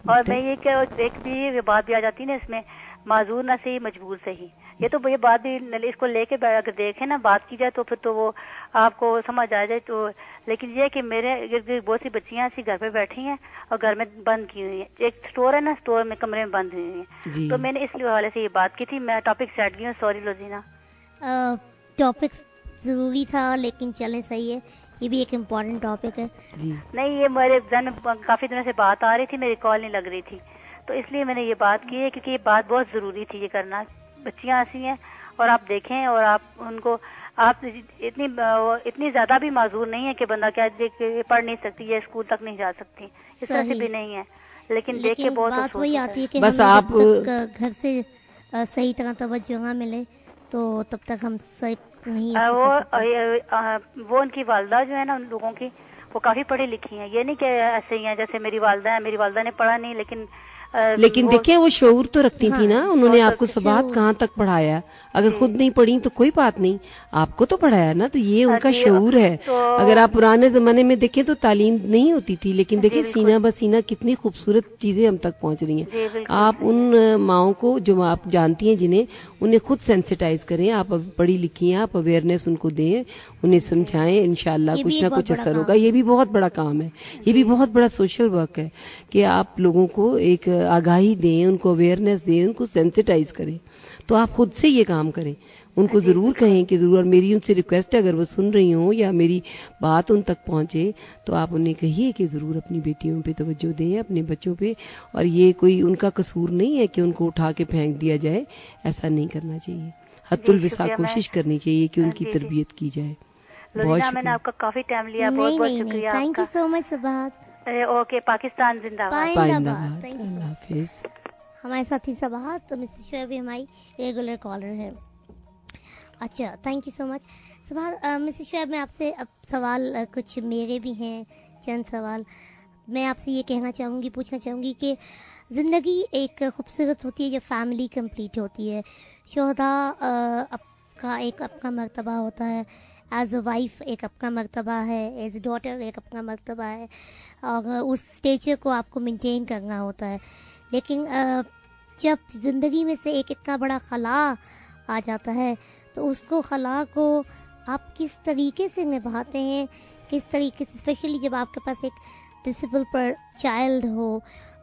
और मैं ये क्या एक भी बात भी आ जाती है ना इसमें, माजूर ना सही मजबूर सही, ये तो ये बात भी इसको लेके अगर देखें ना, बात की जाए तो फिर तो वो आपको समझ आ जाए तो। लेकिन ये कि मेरे बहुत सी बच्चियां ऐसी घर पे बैठी हैं और घर में बंद की हुई हैं, एक स्टोर है ना, स्टोर में कमरे में बंद हुई हैं। तो मैंने इसलिए हवाले से ये बात की थी। मैं टॉपिक से हट गई हूँ, सॉरी लोजीना। टॉपिक जरूरी था लेकिन चलें, सही है, ये भी एक इम्पोर्टेंट टॉपिक है। नहीं, ये मेरे जहन में काफी दिनों से बात आ रही थी, मेरी कॉल नहीं लग रही थी, तो इसलिए मैंने ये बात की है, क्योंकि ये बात बहुत जरूरी थी ये करना। बच्चियां ऐसी हैं और आप देखें, और आप उनको, आप इतनी ज्यादा भी माजूर नहीं है कि बंदा क्या पढ़ नहीं सकती या स्कूल तक नहीं जा सकती, इस तरह से भी नहीं है। लेकिन देख के बहुत बात वही आती है कि बस आप घर से सही तरह तवज्जो ना मिले तो तब तक हम सही नहीं वो उनकी वालदा जो है ना, उन लोगों की, वो काफी पढ़ी लिखी हैं। ये नहीं कि ऐसे ही हैं जैसे मेरी वालदा है, मेरी वालदा ने पढ़ा नहीं, लेकिन देखिए वो शऊर तो रखती थी ना, उन्होंने आपको सबात कहाँ तक पढ़ाया। अगर खुद नहीं पढ़ी तो कोई बात नहीं, आपको तो पढ़ाया ना, तो ये उनका शऊर है। अगर आप पुराने जमाने में देखें तो तालीम नहीं होती थी, लेकिन देखिए सीना बसीना कितनी खूबसूरत चीजें हम तक पहुंच रही हैं। आप उन माओं को जो आप जानती हैं जिन्हें, उन्हें खुद सेंसिटाइज करें। आप पढ़ी लिखी हैं, आप अवेयरनेस उनको दें, उन्हें समझाएं, इंशाल्लाह कुछ ना कुछ असर होगा। ये भी बहुत बड़ा काम है, ये भी बहुत बड़ा सोशल वर्क है कि आप लोगों को एक आगाही दें, उनको अवेयरनेस दें, उनको सेंसिटाइज करें। तो आप खुद से ये काम करें, उनको जरूर कहें कि जरूर, मेरी उनसे रिक्वेस्ट है, अगर वो सुन रही हो या मेरी बात उन तक पहुंचे तो आप उन्हें कहिए कि जरूर अपनी बेटियों पे तवज्जो दें, अपने बच्चों पे। और ये कोई उनका कसूर नहीं है कि उनको उठा के फेंक दिया जाए, ऐसा नहीं करना चाहिए। हद्दुल विसा कोशिश करनी चाहिए कि उनकी तरबियत की जाए। बहुत शुक्रिया, मैंने आपका काफी टाइम लिया, बहुत बहुत शुक्रिया। Thank you so much Sabat. Okay, Pakistan जिंदाबाद। अल्लाह हाफिज। हमारे साथी सबात, तो मिसेस शोएब भी हमारी रेगुलर कॉलर है। अच्छा, thank you so much Sabat. Mrs Shoaib, मैं आपसे अब सवाल कुछ मेरे भी हैं, चंद सवाल मैं आपसे ये कहना चाहूँगी, पूछना चाहूँगी कि ज़िंदगी एक खूबसूरत होती है जब फैमिली कंप्लीट होती है। शोहदा का एक अपना मर्तबा होता है, एज अ वाइफ एक अपना मर्तबा है, एज अ डॉटर एक अपना मर्तबा है, और उस स्टेचर को आपको मेंटेन करना होता है। लेकिन जब ज़िंदगी में से एक इतना बड़ा खला आ जाता है तो उसको खला को आप किस तरीके से निभाते हैं, किस तरीके से, स्पेशली जब आपके पास एक डिसेबल पर चाइल्ड हो,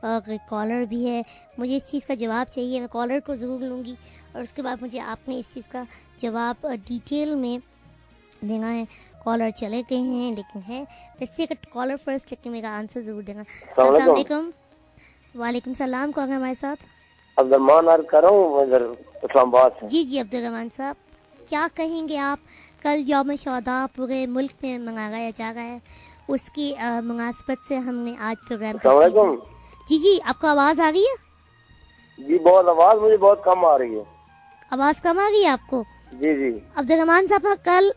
और कॉलर भी है। मुझे इस चीज़ का जवाब चाहिए, मैं कॉलर को ज़रूर लूँगी और उसके बाद मुझे आपने इस चीज़ का जवाब डिटेल में देना है। कॉलर चले गए हैं लेकिन है, वैसे कॉलर फर्स्ट, लेकिन मेरा आंसर ज़रूर देना। अस्सलाम वालेकुम। वालेकुम सलाम। कौन है हमारे साथ? अब्दुलरहमान अर्ज कर रहा हूँ इस्लामाबाद से। जी जी अब्दुलरहमान साहब, क्या कहेंगे आप? कल यौम शोहदा पूरे मुल्क में मनाया जा रहा है, उसकी मुनासबत से हमने आज प्रोग्राम। जी जी, आपको आवाज़ आ रही है? जी बहुत, आवाज़ मुझे बहुत कम आ रही है। आवाज़ कम आ रही है आपको? जी जी अब्दुलरहमान साहब, कल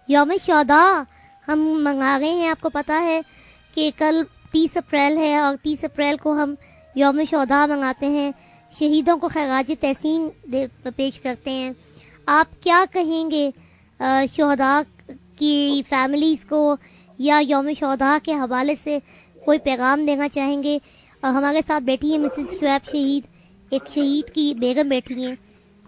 यौम शोहदा हम मना रहे हैं। आपको पता है कि कल 30 अप्रैल है और 30 अप्रैल को हम यौम शोहदा मनाते हैं, शहीदों को खराज तहसीन पेश करते हैं। आप क्या कहेंगे शोहदा की फैमिलीज़ को, या यौम शोहदा के हवाले से कोई पैगाम देना चाहेंगे? हमारे साथ बैठी है मिसेस शोएब शहीद, एक शहीद की बेगम बैठी हैं,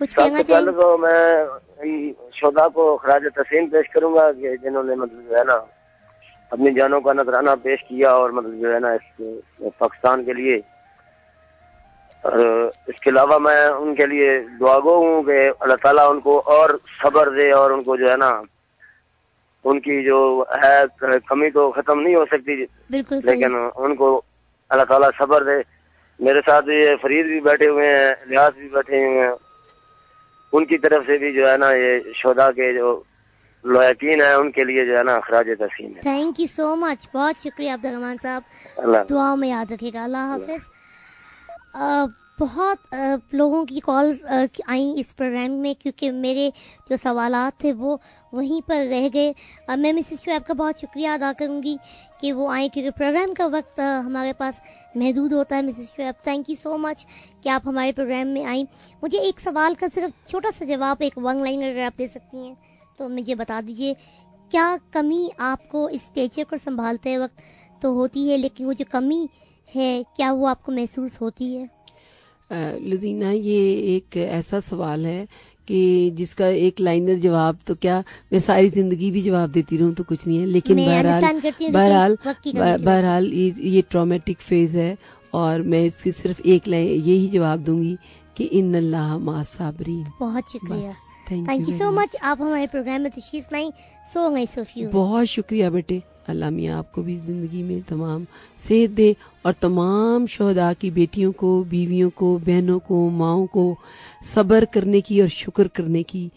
कुछ कहना चाहेंगे? तो मैं शोहदा को खराज तहसीन पेश करूंगा कि जिन्होंने मतलब जो है ना अपनी जानों का नजराना पेश किया, और मतलब जो है ना इस पाकिस्तान के लिए। और इसके अलावा मैं उनके लिए दुआगो हूँ कि अल्लाह ताला उनको और सब्र दे, और उनको जो है ना उनकी जो है कमी तो खत्म नहीं हो सकती, लेकिन उनको अल्लाह ताला सब्र दे। मेरे साथ ये फरीद भी बैठे हुए हैं, लिहाज भी बैठे हुए हैं, उनकी तरफ से भी जो है ना ये शोहदा के जो लॉयकीन है उनके लिए जो है ना खराज तहसीन है। थैंक यू सो मच, बहुत शुक्रिया अब्दुलरहमान साहब, दुआओं में याद रखिएगा। अल्लाह हाफिज। बहुत लोगों की कॉल्स आई इस प्रोग्राम में, क्योंकि मेरे जो सवालात थे वो वहीं पर रह गए। मैं मिसेस शोएब का बहुत शुक्रिया अदा करूंगी कि वो आए, क्योंकि प्रोग्राम का वक्त हमारे पास महदूद होता है। Mrs Shoaib, thank you so much कि आप हमारे प्रोग्राम में आई। मुझे एक सवाल का सिर्फ छोटा सा जवाब, एक वन लाइनर अगर आप दे सकती हैं तो मुझे बता दीजिए, क्या कमी आपको इस स्टेचर को संभालते वक्त तो होती है, लेकिन वो जो कमी है, क्या वो आपको महसूस होती है? लुजीना, ये एक ऐसा सवाल है कि जिसका एक लाइनर जवाब तो क्या मैं सारी जिंदगी भी जवाब देती रहूं तो कुछ नहीं है, लेकिन बहरहाल ये ट्रॉमेटिक फेज है और मैं इसकी सिर्फ एक लाइन यही जवाब दूंगी कि इन्नल्लाह माअस साबिरीन। बहुत शुक्रिया, थैंक यू सो मच, आप हमारे प्रोग्राम में तशरीफ लाई। So nice of you. बहुत शुक्रिया बेटे, अल्लाह मियाँ आपको भी जिंदगी में तमाम सेहत दे और तमाम शोहदा की बेटियों को, बीवियों को, बहनों को, माओं को सब्र करने की और शुक्र करने की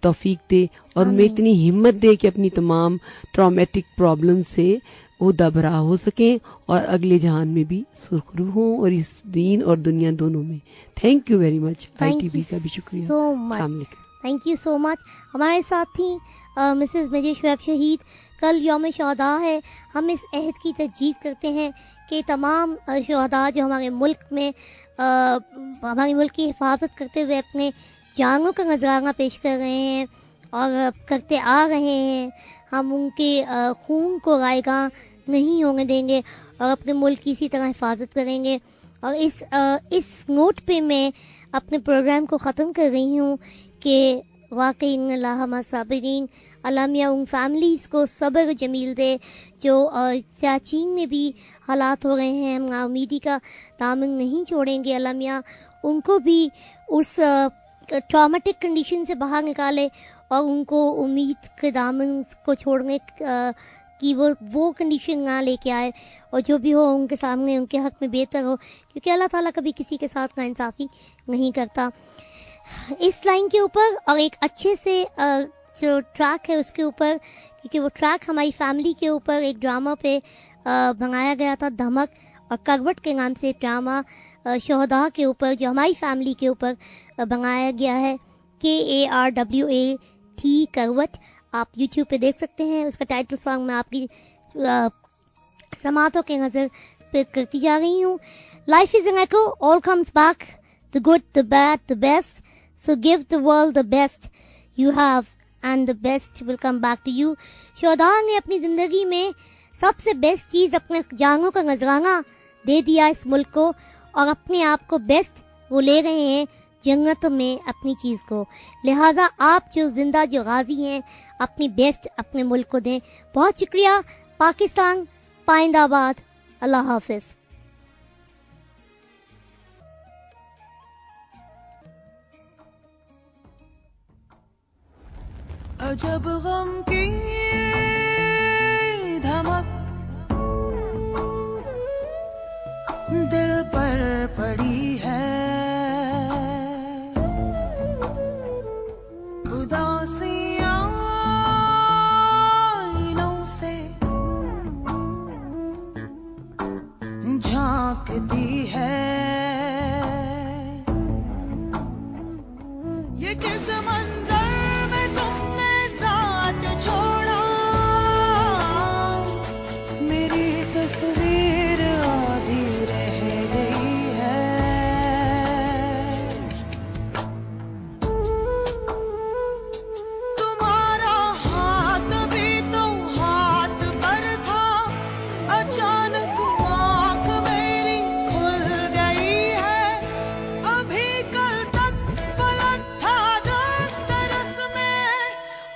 तौफीक दे और उनमें इतनी हिम्मत दे कि अपनी तमाम ट्रॉमेटिक प्रॉब्लम से वो दबरा हो सकें और अगले जहान में भी सुरखरू हों और इस दीन और दुनिया दोनों में। Thank you very much. ITV का भी शुक्रिया so much, thank you so much. हमारे साथ थी मिसेस मिर्ज़ा शुएब शहीद। कल यौम शहदा है, हम इस अहद की तजदीद करते हैं कि तमाम शहदा जो हमारे मुल्क में हमारे मुल्क की हिफाजत करते हुए अपने जानों का नजराना पेश कर रहे हैं और करते आ रहे हैं, हम उनके खून को रायगा नहीं होने देंगे और अपने मुल्क की इसी तरह हिफाजत करेंगे। और इस नोट पे मैं अपने प्रोग्राम को ख़त्म कर रही हूँ कि वाकई इन्नल्लाह माअस साबिरीन। अल्लाह मियाँ उन फैमिलीज़ को सब्र जमील दे जो सियाचिन में भी हालात हो रहे हैं, हम नाउमीदी का दामन नहीं छोड़ेंगे। अल्लाह मियाँ उनको भी उस ट्रॉमेटिक कंडीशन से बाहर निकाले और उनको उम्मीद के दामन को छोड़ने कि वो कंडीशन ना लेके आए और जो भी हो उनके सामने उनके हक में बेहतर हो, क्योंकि अल्लाह ताला कभी किसी के साथ नाइंसाफ़ी नहीं करता। इस लाइन के ऊपर और एक अच्छे से जो ट्रैक है उसके ऊपर, क्योंकि वो ट्रैक हमारी फैमिली के ऊपर एक ड्रामा पे बनाया गया था, धमक और करवट के नाम से ड्रामा शोहदा के ऊपर जो हमारी फैमिली के ऊपर बनाया गया है, KARWAT करवट। आप YouTube पे देख सकते हैं। उसका टाइटल सॉन्ग मैं आपकी समातों के नज़र पे करती जा रही हूँ। Life is an echo, all comes back, the good, the bad, the best, so give the world the best you have and the best will come back to you. शोहदा ने अपनी ज़िंदगी में सबसे बेस्ट चीज़ अपने जानों का नजराना दे दिया इस मुल्क को और अपने आप को बेस्ट वो ले रहे हैं जन्नत में अपनी चीज़ को। लिहाजा आप जो जिंदा जो गाजी हैं अपनी बेस्ट अपने मुल्क को दें। बहुत शुक्रिया। पाकिस्तान पाइंदाबाद। अल्लाह हाफिज़। अजब गम की धमक दिल पर पड़ी है, उदासियां आईनों से झांकती है। ये किस मंजर में तुमने साथ छोड़ा, मेरी तस्वीर आधी रह गई है। तुम्हारा हाथ भी तो हाथ पर था, अचानक आँख मेरी खुल गई है। अभी कल तक फलक था दस्तरस में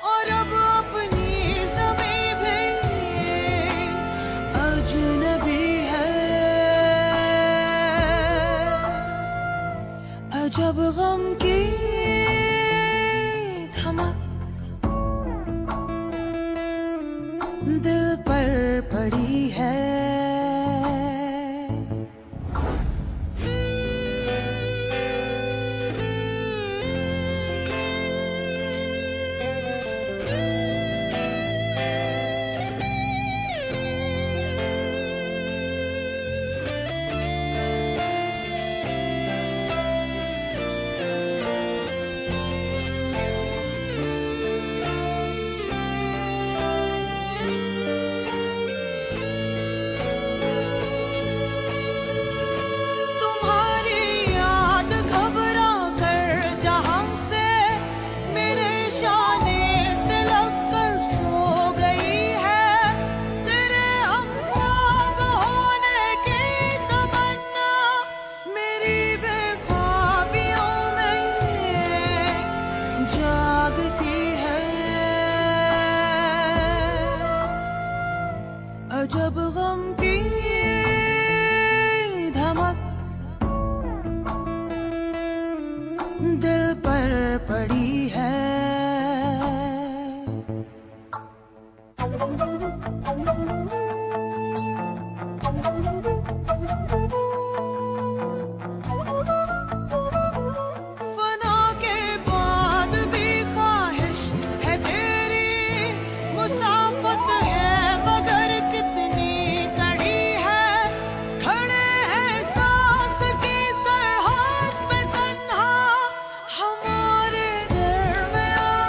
और अब अपनी ज़मीं भी अजनबी है। अजब गम की धमक दिल पर पड़ी है। पड़ी है। फना के बाद भी ख्वाहिश है तेरी, मुसाफत है मगर कितनी कड़ी है। खड़े हैं सांस की सरहद पे तन्हा, हमारे दरमियां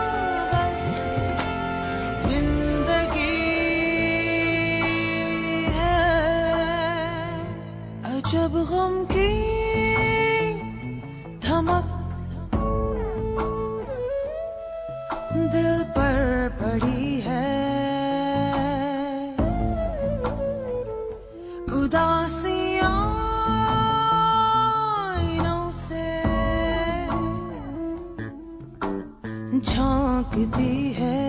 बस जिंदगी है। अजब गम की धमक दिल पर पड़ी है, उदासियां आईनों से झांकती है।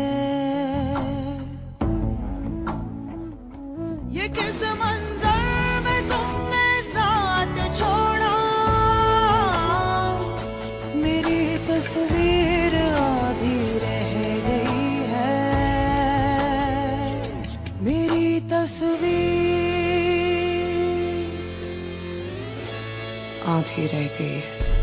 ये किस मंजर में तुमने साथ छोड़ा, मेरी तस्वीर आधी रह गई है, मेरी तस्वीर आधी रह गई है।